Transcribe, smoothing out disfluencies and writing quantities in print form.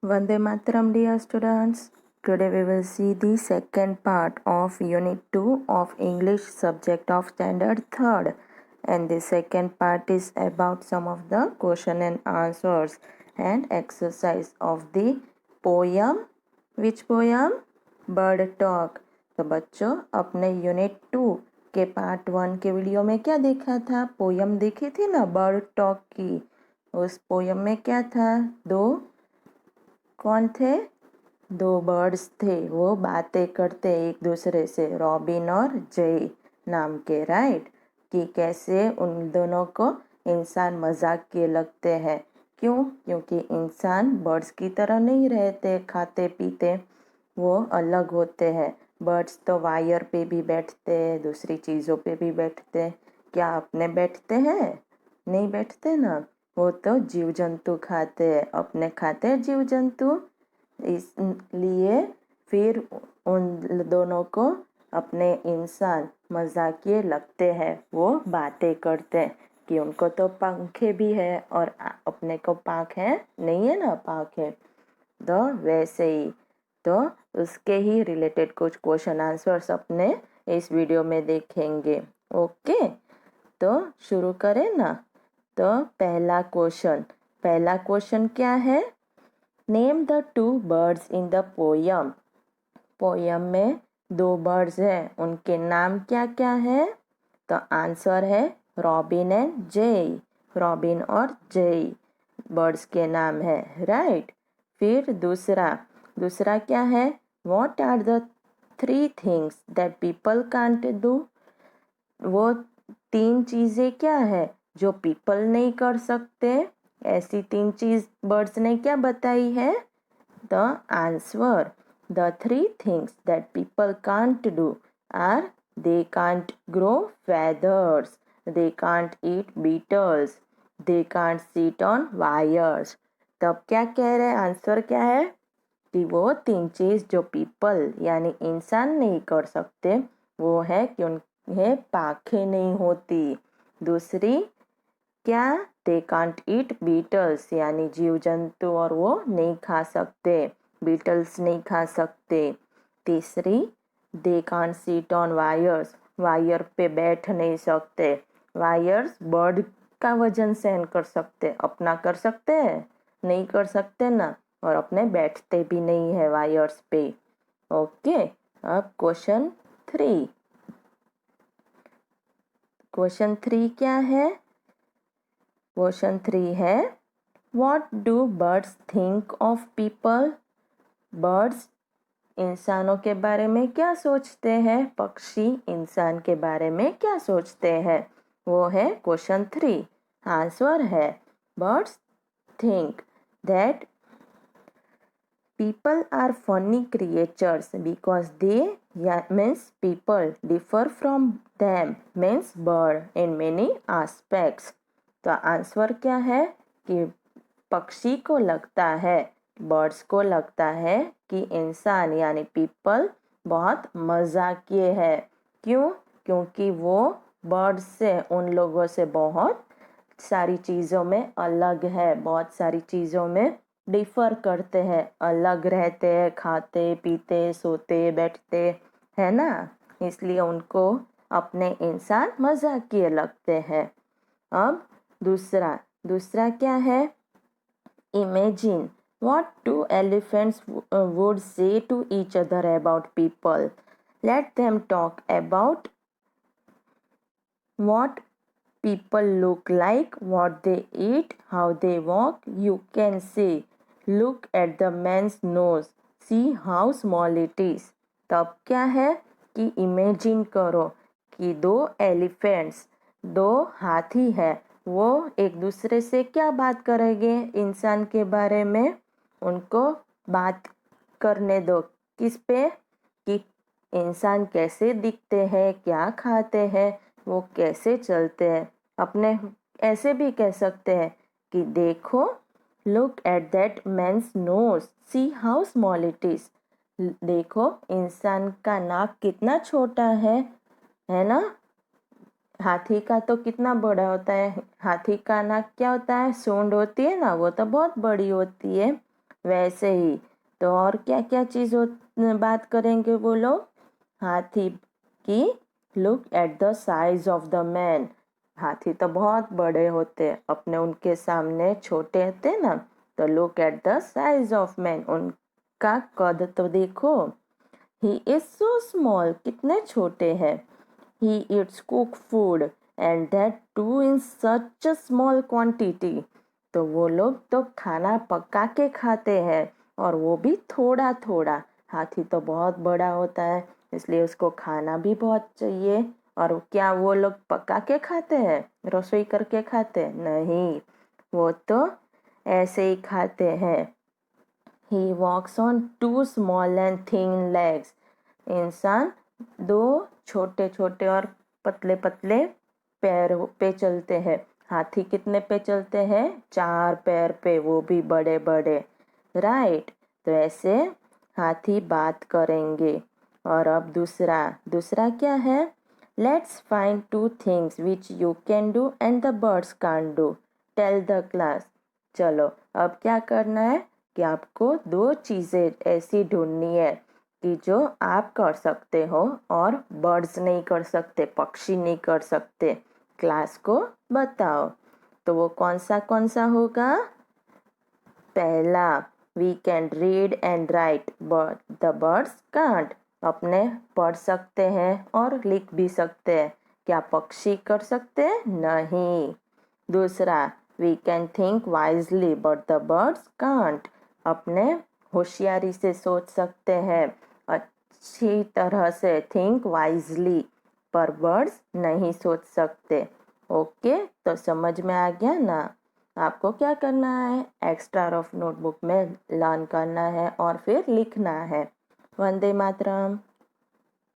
Vande Mataram, dear students. Today we will see the second part of Unit 2 of English subject of Standard 3rd. And the second part is about some of the question and answers and exercise of the poem. Which poem? Bird Talk. तो बच्चों अपने unit 2 के part 1 के video में क्या देखा था? Poem देखी थी ना बर्ड टॉक की। उस पोयम में क्या था? कौन थे? दो बर्ड्स थे, वो बातें करते एक दूसरे से, रॉबिन और जय नाम के, राइट? कि कैसे उन दोनों को इंसान मजाक के लगते हैं। क्यों? क्योंकि इंसान बर्ड्स की तरह नहीं रहते, खाते पीते, वो अलग होते हैं। बर्ड्स तो वायर पे भी बैठते, दूसरी चीज़ों पे भी बैठते। क्या अपने बैठते हैं? नहीं बैठते ना। वो तो जीव जंतु खाते हैं, अपने खाते हैं जीव जंतु। इसलिए फिर उन दोनों को अपने इंसान मजाकिये लगते हैं। वो बातें करते हैं कि उनको तो पंखे भी है और अपने को पाँख है नहीं, है ना, पाँख है। तो वैसे ही तो उसके ही रिलेटेड कुछ क्वेश्चन आंसर्स अपने इस वीडियो में देखेंगे। ओके, तो शुरू करें ना। तो पहला क्वेश्चन क्या है? Name the two birds in the poem. Poem में दो बर्ड्स हैं, उनके नाम क्या क्या है? तो आंसर है रॉबिन एंड जय। रॉबिन और जय बर्ड्स के नाम है, राइट? फिर दूसरा क्या है? What are the three things that people can't do. वो तीन चीजें क्या है जो पीपल नहीं कर सकते? ऐसी तीन चीज बर्ड्स ने क्या बताई है? The answer, the three things that people can't do are they can't grow feathers, they can't eat beetles, they can't sit on wires। तब क्या कह रहे? आंसर क्या है? कि वो तीन चीज जो पीपल यानी इंसान नहीं कर सकते वो है कि उन्हें पाखें नहीं होती। दूसरी क्या? दे कांट ईट बीटल्स यानी जीव जंतु और वो नहीं खा सकते, बीटल्स नहीं खा सकते। तीसरी, they can't seat on wires, wire पे बैठ नहीं सकते। वायर्स बर्ड का वजन सहन कर सकते, अपना कर सकते हैं? नहीं कर सकते ना, और अपने बैठते भी नहीं है वायर्स पे। ओके, अब क्वेश्चन थ्री क्या है? क्वेश्चन 3 है what do birds think of people. Birds इंसानों के बारे में क्या सोचते हैं? पक्षी इंसान के बारे में क्या सोचते हैं? वो है क्वेश्चन 3। आंसर है birds think that people are funny creatures because they means people differ from them means bird in many aspects। तो आंसर क्या है? कि पक्षी को लगता है, बर्ड्स को लगता है कि इंसान यानी पीपल बहुत मजाकिये है। क्यों? क्योंकि वो बर्ड्स से, उन लोगों से बहुत सारी चीज़ों में अलग है, बहुत सारी चीज़ों में डिफर करते हैं, अलग रहते हैं, खाते पीते सोते बैठते, है ना? इसलिए उनको अपने इंसान मजाकिये लगते हैं। अब दूसरा क्या है? Imagine what two elephants would say to each other about people. Let them talk about what people look like, what they eat, how they walk. You can say, look at the man's nose, see how small it is। तब क्या है कि imagine करो कि दो elephants, दो हाथी है, वो एक दूसरे से क्या बात करेंगे इंसान के बारे में? उनको बात करने दो। किस पे? कि इंसान कैसे दिखते हैं, क्या खाते हैं, वो कैसे चलते हैं। अपने ऐसे भी कह सकते हैं कि देखो, look at that man's nose, see how small it is. देखो इंसान का नाक कितना छोटा है ना? हाथी का तो कितना बड़ा होता है। हाथी का नाक क्या होता है? सूंड होती है ना, वो तो बहुत बड़ी होती है। वैसे ही। तो और क्या क्या चीज़ बात करेंगे वो लोग? हाथी की look at the size of the man. हाथी तो बहुत बड़े होते, अपने उनके सामने छोटे होते ना। तो look at the size of man, उनका कद तो देखो। ही इज सो स्मॉल, कितने छोटे हैं। He eats cook food and that too in such a small quantity. तो वो लोग तो खाना पका के खाते हैं, और वो भी थोड़ा थोड़ा। हाथी तो बहुत बड़ा होता है, इसलिए उसको खाना भी बहुत चाहिए। और क्या वो लोग पका के खाते हैं, रसोई करके खाते हैं? नहीं, वो तो ऐसे ही खाते हैं। He walks on two small and thin legs. इंसान दो छोटे छोटे और पतले पतले पैरों पे चलते हैं। हाथी कितने पे चलते हैं? 4 पैर पे, वो भी बड़े बड़े। राइट। तो ऐसे हाथी बात करेंगे। और अब दूसरा दूसरा क्या है? Let's find two things which you can do and the birds can't do. Tell the class. चलो, अब क्या करना है कि आपको 2 चीज़ें ऐसी ढूंढनी है कि जो आप कर सकते हो और बर्ड्स नहीं कर सकते, पक्षी नहीं कर सकते। क्लास को बताओ। तो वो कौन सा होगा? पहला, we can read and write but the birds can't. अपने पढ़ सकते हैं और लिख भी सकते हैं। क्या पक्षी कर सकते हैं? नहीं। दूसरा, we can think wisely but the birds can't. अपने होशियारी से सोच सकते हैं, अच्छी तरह से, थिंक वाइजली, पर बर्ड्स नहीं सोच सकते। ओके, तो समझ में आ गया ना? आपको क्या करना है? एक्स्ट्रा रफ नोटबुक में लर्न करना है और फिर लिखना है। वंदे मातरम।